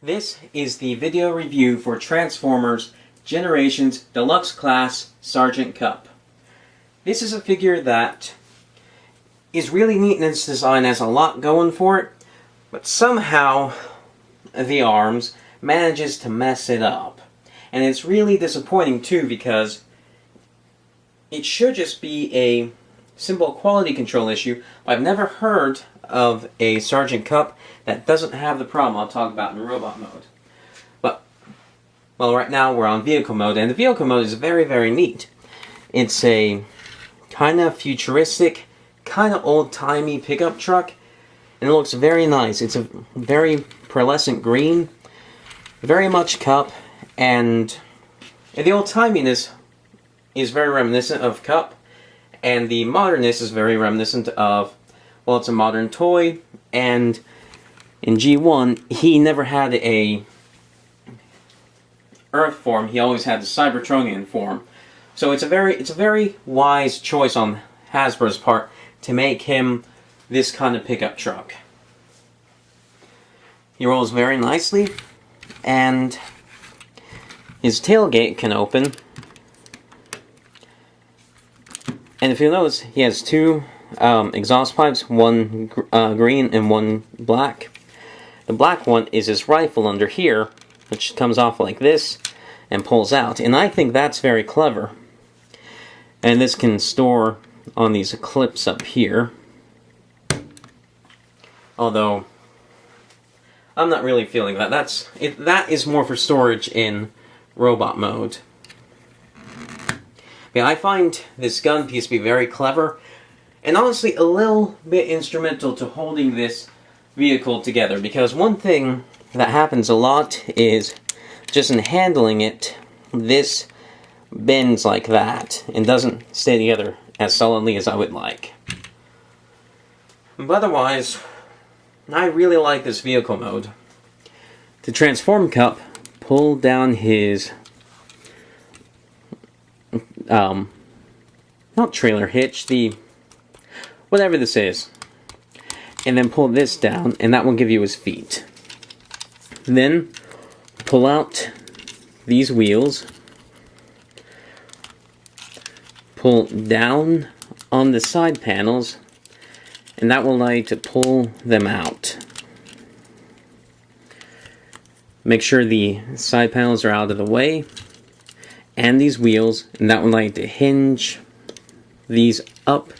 This is the video review for Transformers Generations Deluxe Class Sergeant Cup. This is a figure that is really neat in its design, has a lot going for it, but somehow the arms manages to mess it up. And it's really disappointing too, because it should just be a simple quality control issue, but I've never heard of a Sergeant Cup that doesn't have the problem I'll talk about in robot mode. But, well, right now we're on vehicle mode, and the vehicle mode is very, very neat. It's a kind of futuristic, kind of old-timey pickup truck, and it looks very nice. It's a very pearlescent green, very much Cup, and the old-timiness is very reminiscent of Cup, and the modernness is very reminiscent of, well, it's a modern toy, and in G1, he never had a Earth form, he always had the Cybertronian form. So it's a very wise choice on Hasbro's part to make him this kind of pickup truck. He rolls very nicely, and his tailgate can open. And if you'll notice, he has two exhaust pipes, one green and one black. The black one is his rifle under here, which comes off like this and pulls out. And I think that's very clever. And this can store on these clips up here. Although, I'm not really feeling that. That is more for storage in robot mode. Yeah, I find this gun piece to be very clever, and honestly a little bit instrumental to holding this vehicle together, because one thing that happens a lot is just in handling it, this bends like that and doesn't stay together as solidly as I would like. But otherwise, I really like this vehicle mode. To transform Cup, pull down his not trailer hitch, the whatever this is, and then pull this down, and that will give you his feet. Then pull out these wheels, pull down on the side panels, and that will allow you to pull them out. Make sure the side panels are out of the way, and these wheels, and that will allow you to hinge these up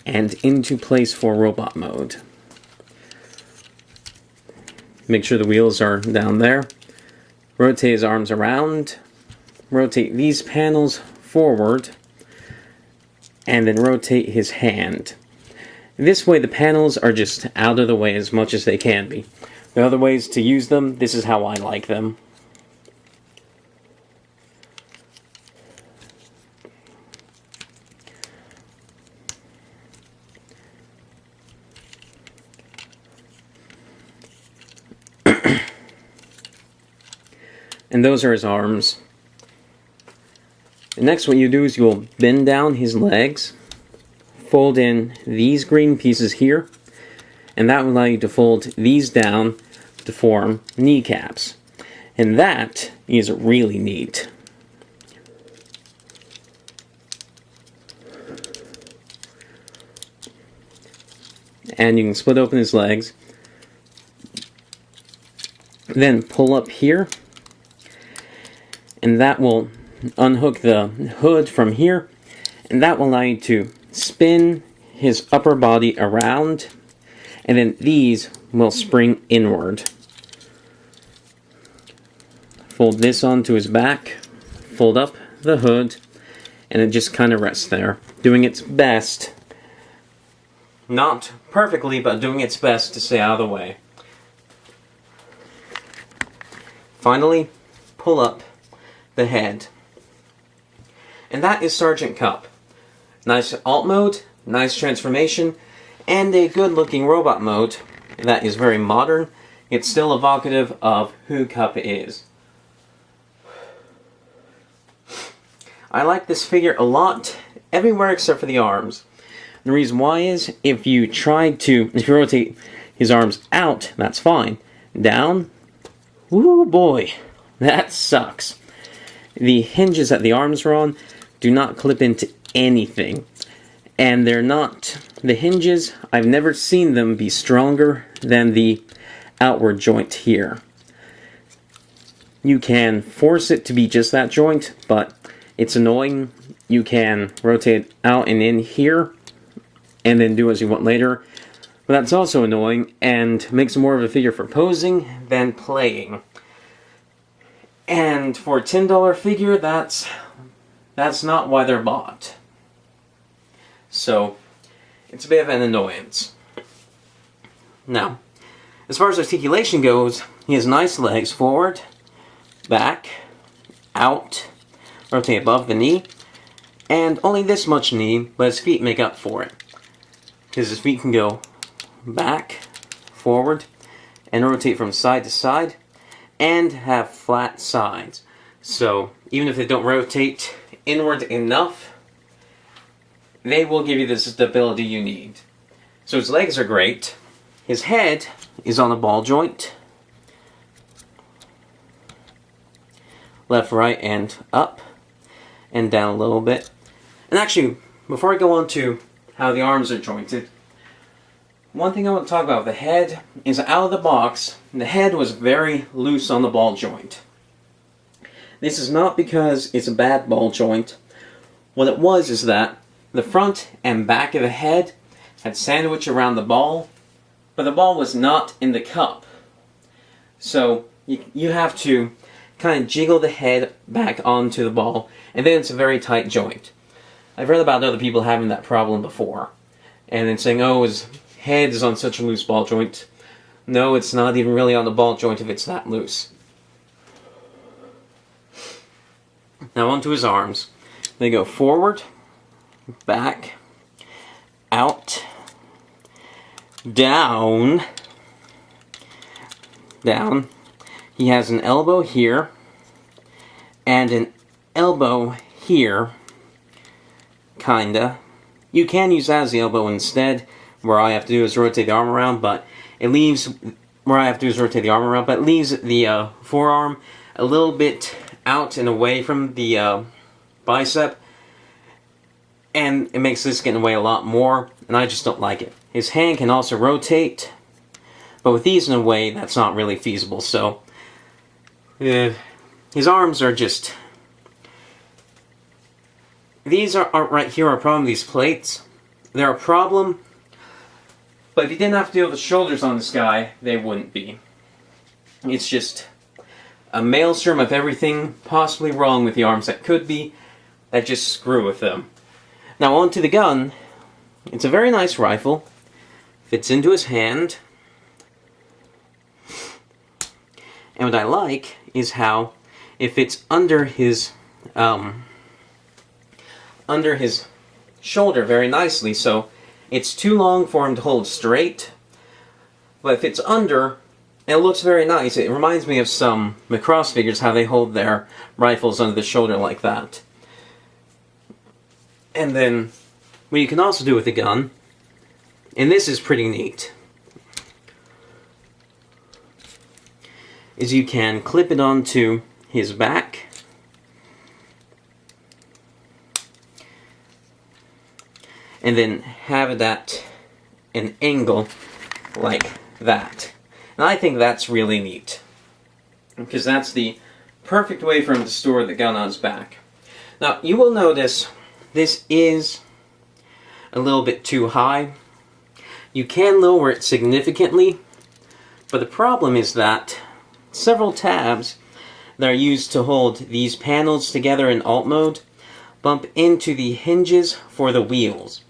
and into place for robot mode. Make sure the wheels are down there. Rotate his arms around. Rotate these panels forward. And then rotate his hand. This way the panels are just out of the way as much as they can be. There are other ways to use them. This is how I like them. And those are his arms. And next what you do is you'll bend down his legs, fold in these green pieces here, and that will allow you to fold these down to form kneecaps. And that is really neat. And you can split open his legs, then pull up here, and that will unhook the hood from here, and that will allow you to spin his upper body around, and then these will spring inward. Fold this onto his back, fold up the hood, and it just kind of rests there, doing its best, not perfectly, but doing its best to stay out of the way. Finally, pull up the head. And that is Sergeant Cup. Nice alt mode, nice transformation, and a good looking robot mode that is very modern, yet still evocative of who Cup is. I like this figure a lot, everywhere except for the arms. The reason why is, if you rotate his arms out, that's fine. Down, Woo boy, that sucks. The hinges that the arms are on do not clip into anything. And they're not, the hinges, I've never seen them be stronger than the outward joint here. You can force it to be just that joint, but it's annoying. You can rotate it out and in here, and then do as you want later. But that's also annoying, and makes it more of a figure for posing than playing. And for a $10 figure, that's not why they're bought. So, it's a bit of an annoyance. Now, as far as articulation goes, he has nice legs forward, back, out, rotate above the knee, and only this much knee, but his feet make up for it. Because his feet can go back, forward, and rotate from side to side, and have flat sides. So, even if they don't rotate inward enough, they will give you the stability you need. So his legs are great. His head is on a ball joint. Left, right, and up. And down a little bit. And actually, before I go on to how the arms are jointed, one thing I want to talk about with the head is out of the box, the head was very loose on the ball joint. This is not because it's a bad ball joint. What it was is that the front and back of the head had sandwich around the ball, but the ball was not in the cup. So you have to kind of jiggle the head back onto the ball, and then it's a very tight joint. I've read about other people having that problem before, and then saying, oh, his head is on such a loose ball joint. No, it's not even really on the ball joint if it's that loose. Now onto his arms. They go forward, back, out, down, down. He has an elbow here, and an elbow here, kinda. You can use that as the elbow instead, where all I have to do is rotate the arm around, but it leaves, it leaves the forearm a little bit out and away from the bicep, and it makes this get in the way a lot more, and I just don't like it. His hand can also rotate, but with these in a way, that's not really feasible, so his arms are just... These are right here are a problem, these plates. They're a problem, but if you didn't have to deal with the shoulders on this guy, they wouldn't be. It's just a maelstrom of everything possibly wrong with the arms that could be, that just screw with them. Now onto the gun. It's a very nice rifle. Fits into his hand. And what I like is how it fits under his shoulder very nicely. So it's too long for him to hold straight, but if it's under, it looks very nice. It reminds me of some Macross figures, how they hold their rifles under the shoulder like that. And then, what you can also do with the gun, and this is pretty neat, is you can clip it onto his back, and then have it at an angle like that. And I think that's really neat, because that's the perfect way for him to store the gun on his back. Now, you will notice this is a little bit too high. You can lower it significantly, but the problem is that several tabs that are used to hold these panels together in alt mode bump into the hinges for the wheels.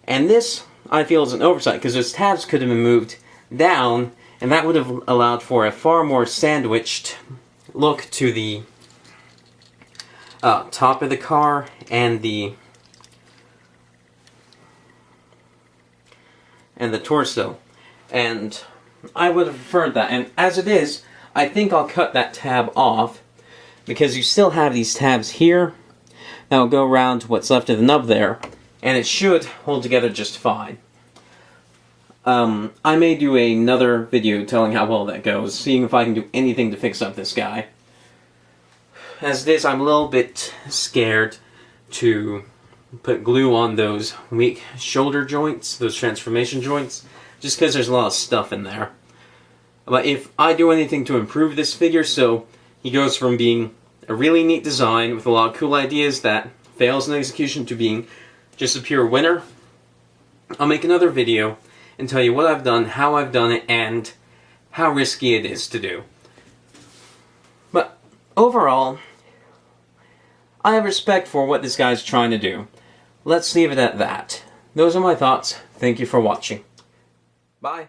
And this, I feel, is an oversight, because those tabs could have been moved down, and that would have allowed for a far more sandwiched look to the top of the car and the torso. And I would have preferred that. And as it is, I think I'll cut that tab off, because you still have these tabs here that will go around to what's left of the nub there, and it should hold together just fine. I may do another video telling how well that goes, seeing if I can do anything to fix up this guy. As it is, I'm a little bit scared to put glue on those weak shoulder joints, those transformation joints, just because there's a lot of stuff in there. But if I do anything to improve this figure, so he goes from being a really neat design with a lot of cool ideas that fails in execution to being just a pure winner, I'll make another video and tell you what I've done, how I've done it, and how risky it is to do. But overall, I have respect for what this guy's trying to do. Let's leave it at that. Those are my thoughts. Thank you for watching. Bye.